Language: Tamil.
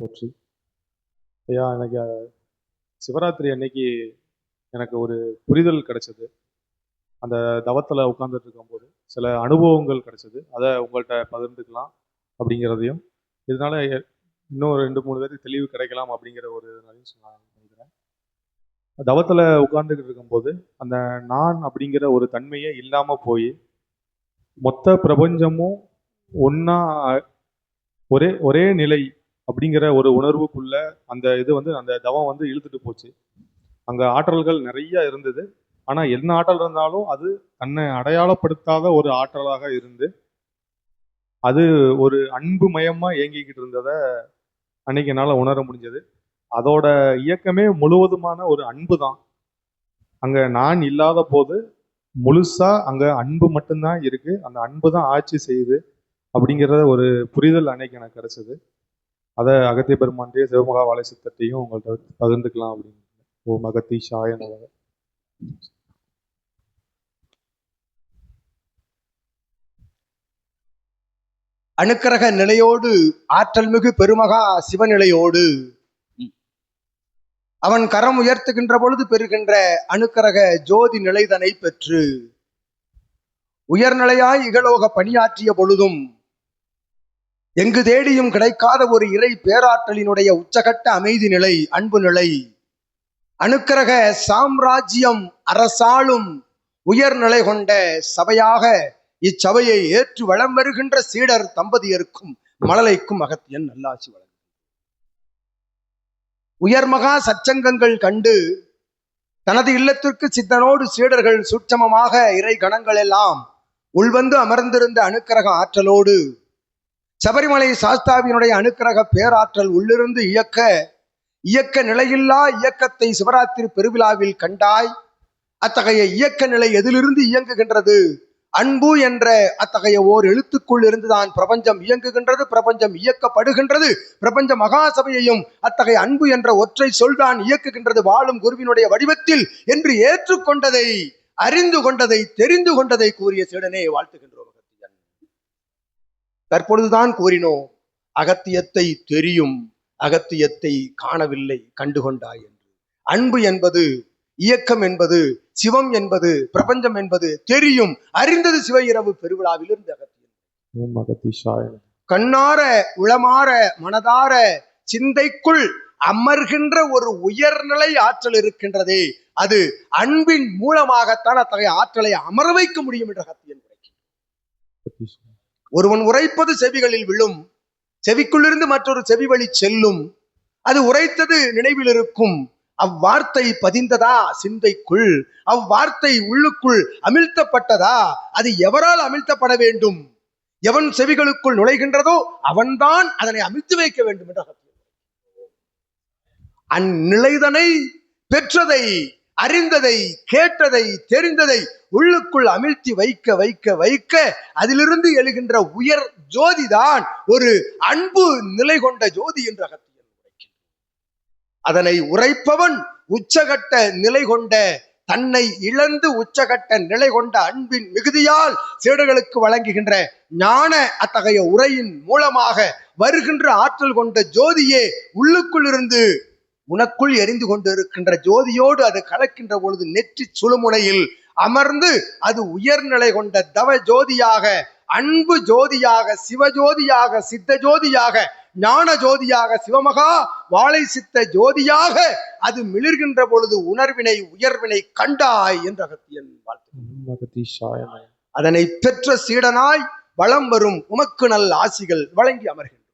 போற்றி. ஐயா, எனக்கு சிவராத்திரி அன்னைக்கு எனக்கு ஒரு புரிதல் கிடைச்சது. அந்த தவத்தில் உட்கார்ந்துட்டு இருக்கும்போது சில அனுபவங்கள் கிடைச்சது. அதை உங்கள்கிட்ட பகிர்ந்துக்கலாம் அப்படிங்கிறதையும், இதனால இன்னும் 2-3 பேருக்கு தெளிவு கிடைக்கலாம் அப்படிங்கிற ஒரு நான் நினைக்கிறேன். தவத்தில் உட்கார்ந்துக்கிட்டு இருக்கும்போது அந்த நான் அப்படிங்கிற ஒரு தன்மையே இல்லாமல் போய் மொத்த பிரபஞ்சமும் ஒன்றா ஒரே ஒரே நிலை அப்படிங்கிற ஒரு உணர்வுக்குள்ள அந்த இது அந்த தவம் இழுத்துட்டு போச்சு. அங்கே ஆற்றல்கள் நிறைய இருந்தது. ஆனால் என்ன ஆற்றல் இருந்தாலும் அது தன்னை அடையாளப்படுத்தாத ஒரு ஆற்றலாக இருந்து அது ஒரு அன்பு மயமாக இயங்கிக்கிட்டு இருந்ததை அன்னைக்கு என்னால் உணர முடிஞ்சது. அதோட இயக்கமே முழுவதுமான ஒரு அன்பு தான். அங்கே நான் இல்லாத போது முழுசா அங்கே அன்பு மட்டும்தான் இருக்கு. அந்த அன்பு தான் ஆட்சி செய்யுது அப்படிங்கிறத ஒரு புரிதல் அன்னைக்கு எனக்கு கிடைச்சது. அதை அகத்திய பெருமான்டையும் சிவமகா வாழை சித்தத்தையும் உங்கள்கிட்ட பகிர்ந்துக்கலாம் அப்படின்னு. ஓம் அகத்தீஷாய நமக. அணுக்கரக நிலையோடு ஆற்றல் மிகு பெருமகா சிவநிலையோடு அவன் கரம் உயர்த்துகின்ற பொழுது பெறுகின்ற அணுக்கரக ஜோதி நிலைதனை பெற்று உயர்நிலையாய் இகலோக பணியாற்றிய பொழுதும் எங்கு தேடியும் கிடைக்காத ஒரு இறை பேராற்றலினுடைய உச்சகட்ட அமைதி நிலை, அன்பு நிலை, அணுக்கரக சாம்ராஜ்யம் அரசாளும் உயர்நிலை கொண்ட சபையாக இச்சபையை ஏற்று வளம் வருகின்ற சீடர் தம்பதியருக்கும் மழலைக்கும் அகத்தியன் நல்லாசி வழங்கும். உயர்மகா சச்சங்கங்கள் கண்டு தனது இல்லத்திற்கு சித்தனோடு சீடர்கள் சூட்சமமாக இறை கணங்கள் எல்லாம் உள்வந்து அமர்ந்திருந்த அணுக்கரக ஆற்றலோடு சபரிமலை சாஸ்தாவினுடைய அணுக்கரக பேராற்றல் உள்ளிருந்து இயக்க நிலையில்லா இயக்கத்தை சிவராத்திரி பெருவிழாவில் கண்டாய். அத்தகைய இயக்க நிலை எதிலிருந்து இயங்குகின்றது? அன்பு என்ற அத்தகைய ஓர் எழுத்துக்குள் இருந்துதான் பிரபஞ்சம் இயங்குகின்றது, பிரபஞ்சம் இயக்கப்படுகின்றது. பிரபஞ்ச மகாசபையையும் அத்தகைய அன்பு என்ற ஒற்றை சொல்தான் இயக்குகின்றது, வாழும் குருவினுடைய வடிவத்தில் என்று ஏற்றுக்கொண்டதை, அறிந்து கொண்டதை, தெரிந்து கொண்டதை கூறிய சீடனே வாழ்த்துகின்றோம். அகத்தியன் தற்பொழுதுதான் கூறினோம், அகத்தியத்தை தெரியும், அகத்தியத்தை காணவில்லை, கண்டுகொண்டாய் என்று. அன்பு என்பது, இயக்கம் என்பது, சிவம் என்பது, பிரபஞ்சம் என்பது தெரியும், அறிந்தது சிவ இரவு பெருவிழாவில் இருந்து அகத்தியன். கண்ணார உளமாற மனதார சிந்தைக்குள் அமர்கின்ற ஒரு உயர்நிலை ஆற்றல் இருக்கின்றதே, அது அன்பின் மூலமாகத்தான் அத்தகைய ஆற்றலை அமர வைக்க முடியும் என்ற அகத்தியன். ஒருவன் உரைப்பது செவிகளில் விழும், செவிக்குள்ளிருந்து மற்றொரு செவி வழி செல்லும், அது உரைத்தது நினைவில் இருக்கும். அவ்வார்த்தை பதிந்ததா சிந்தைக்குள், அவ்வார்த்தை உள்ளுக்குள் அமிழ்த்தப்பட்டதா? அது எவரால் அமிழ்த்தப்பட வேண்டும்? எவன் செவிகளுக்குள் நுழைகின்றதோ அவன்தான் அதனை அமிழ்த்து வைக்க வேண்டும் என்ற அந்நிலைதனை பெற்றதை, அறிந்ததை, கேட்டதை, தெரிந்ததை உள்ளுக்குள் அமிழ்த்தி வைக்க வைக்க வைக்க அதிலிருந்து எழுகின்ற உயர் ஜோதிதான் ஒரு அன்பு நிலை கொண்ட ஜோதி என்ற அகத்தியன். அதனை உரைப்பவன் உச்சகட்ட நிலை கொண்ட, தன்னை இழந்து உச்சகட்ட நிலை கொண்ட அன்பின் மிகுதியால் சீடர்களுக்கு வழங்குகின்ற ஞான அத்தகைய உரையின் மூலமாக வருகின்ற ஆற்றல் கொண்ட ஜோதியே உள்ளுக்குள் இருந்து உனக்குள் எரிந்து கொண்டு இருக்கின்ற ஜோதியோடு அது கலக்கின்ற பொழுது நெற்றி சுழுமுனையில் அமர்ந்து அது உயர்நிலை கொண்ட தவ ஜோதியாக, அன்பு ஜோதியாக, சிவஜோதியாக, சித்த ஜோதியாக, ஞான ஜோதியாக, சிவமகா வாழை சித்த ஜோதியாக அது மிளிர்கின்ற பொழுது உணர்வினை உயர்வினை கண்டாய் என்ற அகத்தியன் வாழ்த்து. அதனை பெற்ற சீடனாய் வளம் வரும் உமக்கு நல் ஆசிகள் வழங்கி அமர்கின்றோம்.